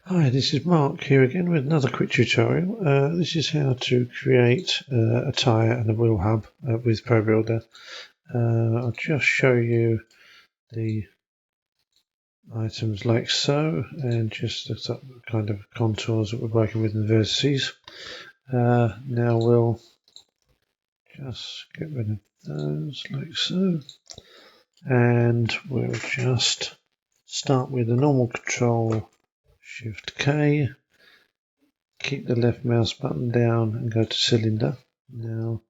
Hi, this is Mark here again with another quick tutorial. This is how to create a tyre and a wheel hub with Probuilder. I'll just show you the items like so, and just the kind of contours that we're working with in the vertices. Now we'll just get rid of those like so, and we'll just start with the normal Control Shift K. Keep the left mouse button down and go to cylinder. Now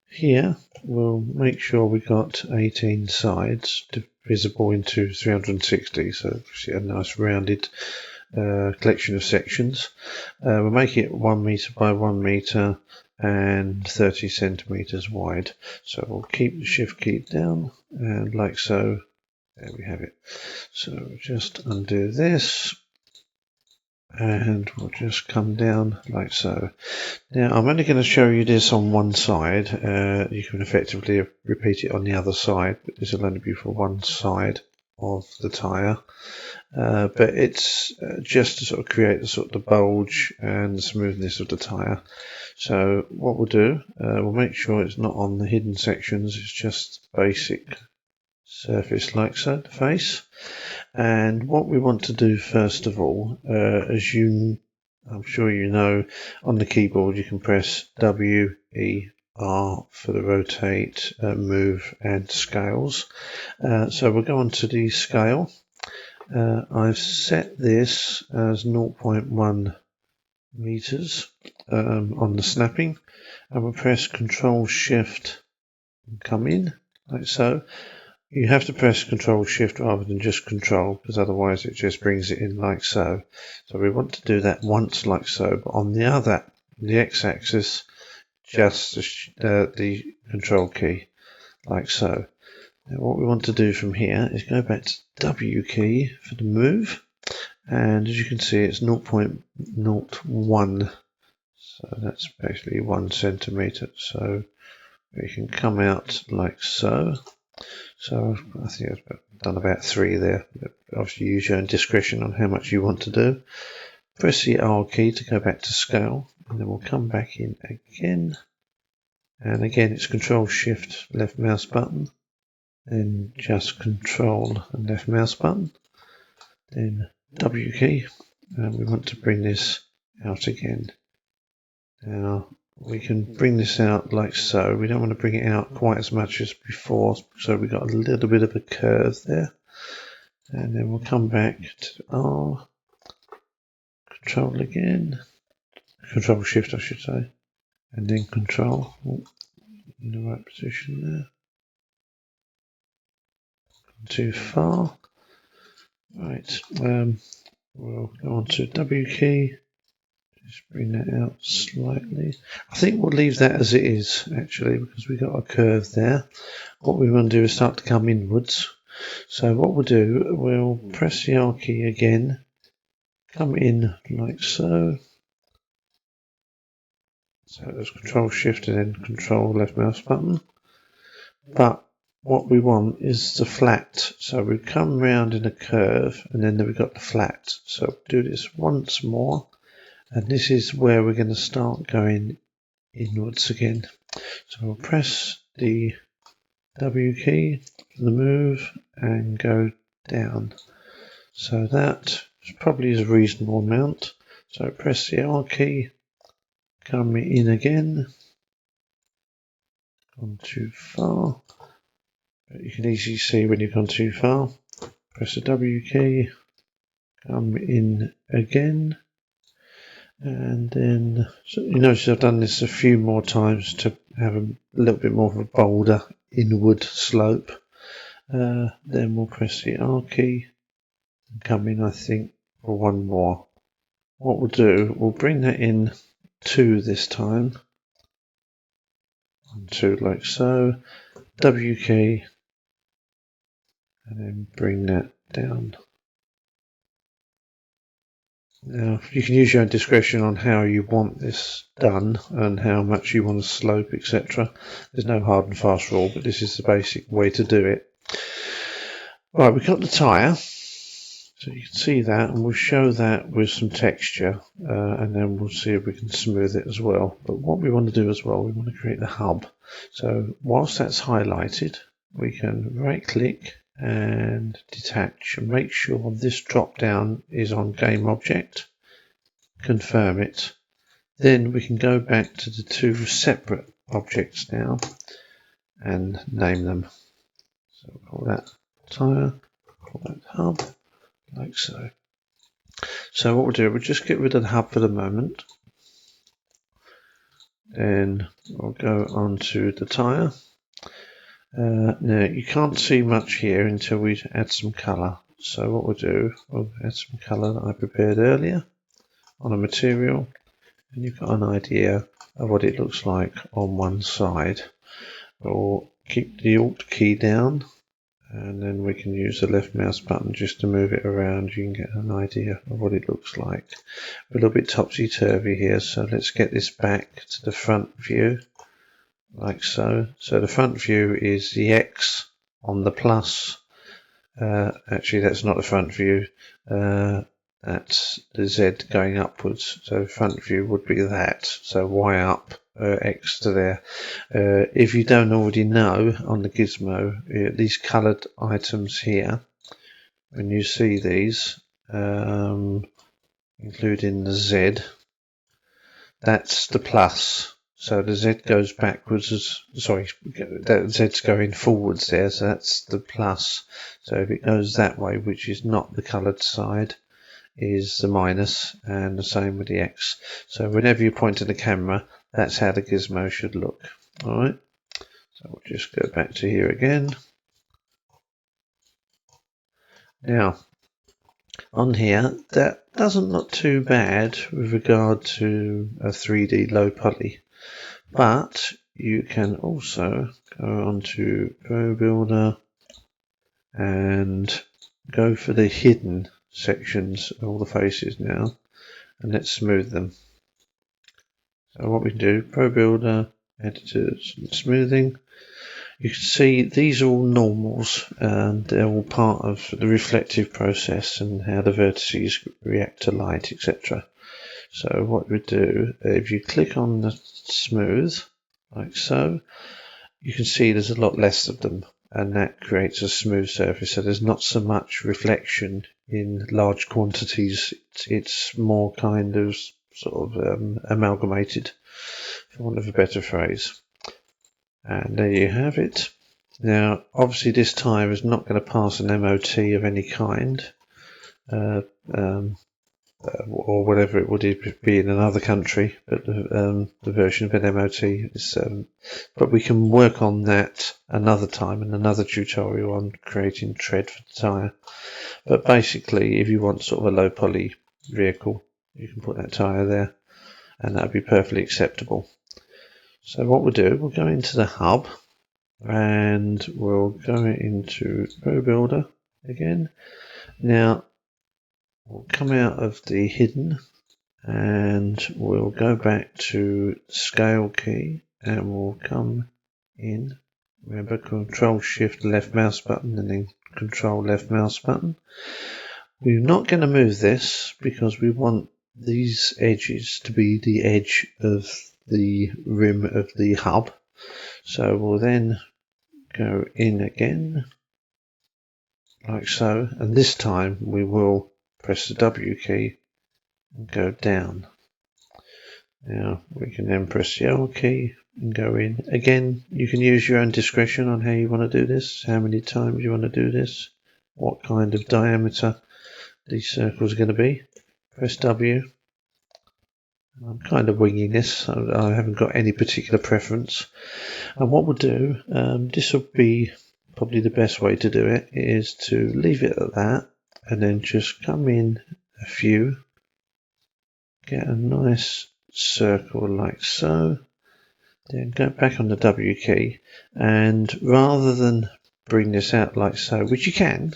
here we'll make sure we got 18 sides divisible into 360, so see a nice rounded collection of sections. We'll make it 1 meter by 1 meter and 30 centimeters wide. So we'll keep the shift key down and like so. There we have it. So just undo this. And we'll just come down like so. Now I'm only going to show you this on one side. You can effectively repeat it on the other side, but this will only be for one side of the tyre. But it's just to sort of create the bulge and the smoothness of the tyre. So what we'll do, we'll make sure it's not on the hidden sections. It's just basic surface like so, the face. And what we want to do first of all, I'm sure you know, on the keyboard you can press W, E, R for the rotate, move and scales. So we'll go on to the scale. I've set this as 0.1 meters on the snapping, and we'll press Control Shift and come in like so. You have to press Control Shift rather than just Control, because otherwise it just brings it in like so. So we want to do that once like so, but on the X-axis, just the Control key like so. Now what we want to do from here is go back to W key for the move, and as you can see it's 0.01, so that's basically 1 centimeter. So we can come out like so. So I think I've done about 3 there. Obviously use your own discretion on how much you want to do. Press the R key to go back to scale, and then we'll come back in again. And again it's Control Shift left mouse button, then just Control and left mouse button, then W key, and we want to bring this out again. Now we can bring this out like so. We don't want to bring it out quite as much as before, so we've got a little bit of a curve there. And then we'll come back to R, Control again, Control Shift I should say, and then Control, in the right position there. Too far. Right, we'll go on to W key. Just bring that out slightly. I think we'll leave that as it is actually, because we've got a curve there. What we want to do is start to come inwards. So what we'll do, we'll press the R key again, come in like so. So there's Control Shift and then Control left mouse button. But what we want is the flat. So we come round in a curve and then we've got the flat. So do this once more. And this is where we're going to start going inwards again. So we'll press the W key for the move and go down. So that probably is a reasonable amount. So press the R key, come in again. Gone too far. But you can easily see when you've gone too far. Press the W key, come in again. And then, so you notice I've done this a few more times to have a little bit more of a bolder inward slope. Then we'll press the R key and come in, I think, for one more. What we'll do, we'll bring that in 2 this time. 1, 2 like so. W key. And then bring that down. Now, you can use your own discretion on how you want this done and how much you want to slope, etc. There's no hard and fast rule, but this is the basic way to do it. Right, we've got the tyre. So you can see that, and we'll show that with some texture, and then we'll see if we can smooth it as well. But what we want to do as well, we want to create the hub. So whilst that's highlighted, we can right click and detach and make sure this drop down is on game object, confirm it. Then we can go back to the two separate objects now and name them. So we'll call that Tyre, call that hub, like so. So what we'll do, we'll just get rid of the hub for the moment. Then we'll go on to the Tyre. Now you can't see much here until we add some colour. So what we'll do, we'll add some colour that I prepared earlier on a material, and you've got an idea of what it looks like on one side. We'll keep the Alt key down, and then we can use the left mouse button just to move it around. You can get an idea of what it looks like. We're a little bit topsy-turvy here, so let's get this back to the front view, like so. So the front view is the X on the plus. Actually, that's not the front view. That's the Z going upwards. So front view would be that. So Y up, X to there. If you don't already know on the gizmo, these coloured items here, when you see these, including the Z, that's the plus. So the Z goes backwards, that Z's going forwards there, so that's the plus. So if it goes that way, which is not the coloured side, is the minus, and the same with the X. So whenever you point to the camera, that's how the gizmo should look. Alright, so we'll just go back to here again. Now, on here, that doesn't look too bad with regard to a 3D low poly. But you can also go on to Probuilder and go for the hidden sections of all the faces now, and let's smooth them. So what we can do, Probuilder, editors, and smoothing. You can see these are all normals, and they're all part of the reflective process and how the vertices react to light, etc. So what we do, if you click on the smooth, like so, you can see there's a lot less of them, and that creates a smooth surface. So there's not so much reflection in large quantities. It's more kind of sort of amalgamated, for want of a better phrase. And there you have it. Now, obviously this tire is not going to pass an MOT of any kind. Or whatever it would be in another country, but the version of an MOT is. But we can work on that another time in another tutorial on creating tread for the tyre. But basically, if you want sort of a low poly vehicle, you can put that tyre there, and that would be perfectly acceptable. So what we'll do, we'll go into the hub, and we'll go into Probuilder again. Now, we'll come out of the hidden, and we'll go back to scale key, and we'll come in. Remember, Control Shift left mouse button, and then Control left mouse button. We're not going to move this because we want these edges to be the edge of the rim of the hub. So we'll then go in again, like so, and this time we will press the W key and go down. Now we can then press the L key and go in. Again, you can use your own discretion on how you want to do this, how many times you want to do this, what kind of diameter these circles are going to be. Press W. I'm kind of winging this, so I haven't got any particular preference. And what we'll do, this will be probably the best way to do it, is to leave it at that, and then just come in a few, get a nice circle like so, then go back on the W key, and rather than bring this out like so, which you can,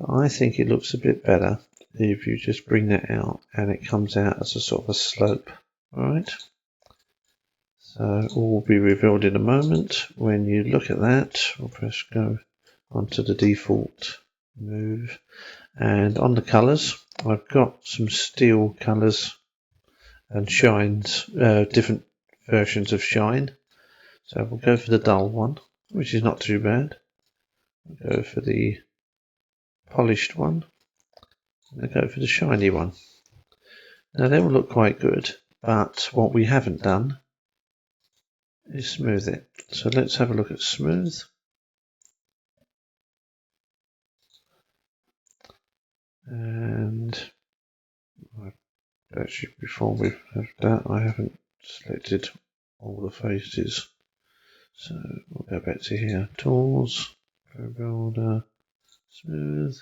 I think it looks a bit better if you just bring that out and it comes out as a sort of a slope. Alright, so all will be revealed in a moment. When you look at that, we'll press go onto the default move, And on the colours, I've got some steel colours and shines, different versions of shine. So we'll go for the dull one, which is not too bad. We'll go for the polished one, and I'll go for the shiny one. Now they will look quite good, but what we haven't done is smooth it. So let's have a look at smooth. And actually, before we have that, I haven't selected all the faces. So we'll go back to here, tools, Probuilder, smooth,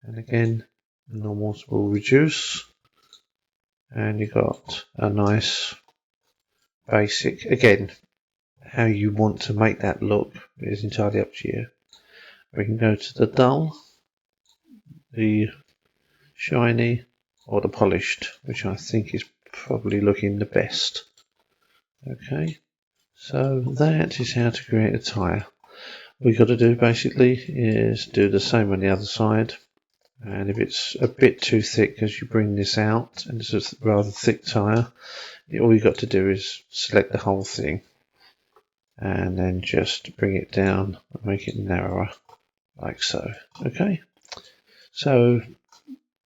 and again, normals will reduce. And you got a nice basic. Again, how you want to make that look is entirely up to you. We can go to the dull, the shiny, or the polished, which I think is probably looking the best. Okay, so that is how to create a tyre. What you've got to do basically is do the same on the other side. And if it's a bit too thick as you bring this out, and it's a rather thick tyre, all you've got to do is select the whole thing and then just bring it down and make it narrower, like so. Okay, so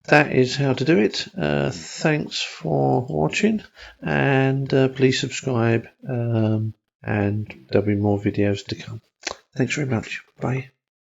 that is how to do it. Thanks for watching, and please subscribe, and there'll be more videos to come. Thanks very much. Bye.